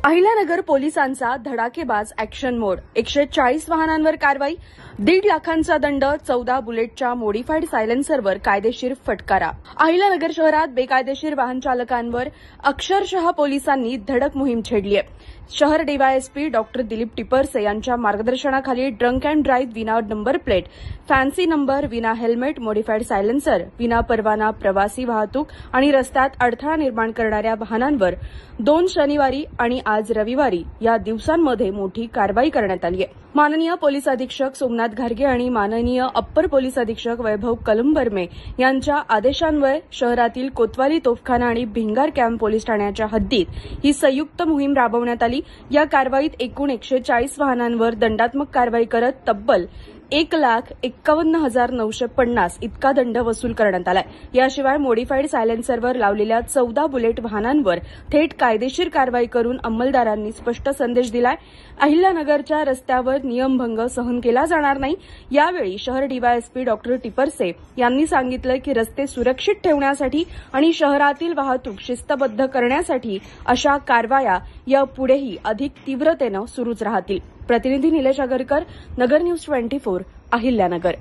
अहिल्यानगर पोलिसांचा धडाकेबाज ॲक्शन मोड, 140 वाहनांवर कारवाई, 1.5 लाखांचा दंड, 14 बुलेटच्या मोडिफाईड सायलेन्सरवर कायदेशीर फटकारा. अहिल्यानगर शहरात बेकायदेशीर वाहन चालकांवर अक्षरशः पोलिसांनी धडक मोहीम छेडली आहे. शहर डीवायएसपी डॉक्टर दिलीप टिपरसे यांच्या मार्गदर्शनाखाली ड्रंक अँड ड्राईव्ह विना नंबर प्लेट, फॅन्सी नंबर, विना हेल्मेट, मोडिफाईड सायलेन्सर, विना परवाना प्रवासी वाहतूक आणि रस्त्यात अडथळा निर्माण करणाऱ्या वाहनांवर 2 शनिवारी आणि आज रविवारी या दिवसांमध्ये मोठी कारवाई करण्यात आली आहे. माननीय पोलीस अधीक्षक सोमनाथ घारगे आणि माननीय अप्पर पोलीस अधीक्षक वैभव कलंबर्मे यांच्या आदेशान्वये शहरातील कोतवाली तोफखाना आणि भिंगार कॅम्प पोलीस ठाण्याच्या हद्दीत ही संयुक्त मोहीम राबवण्यात आली. या कारवाईत एकूण 140 वाहनांवर दंडात्मक कारवाई करत तब्बल 1,51,950 इतका दंड वसूल करण्यात आलाय. याशिवाय मोडिफाईड सायलेन्सरवर लावलेल्या 14 बुलेट वाहनांवर थेट कायदेशीर कारवाई करून अंमलदारांनी स्पष्ट संदेश दिलाय. अहिल्यानगरच्या रस्त्यावर नियमभंग सहन केला जाणार नाही. यावेळी शहर डीवायएसपी डॉक्टर टिपरसे यांनी सांगितलं की रस्ते सुरक्षित ठेवण्यासाठी आणि शहरातील वाहतूक शिस्तबद्ध करण्यासाठी अशा कारवाया यापुढेही अधिक तीव्रतेनं सुरूच राहतील. प्रतिनिधी निलेश आगरकर, नगर न्यूज 24, अहिल्यानगर.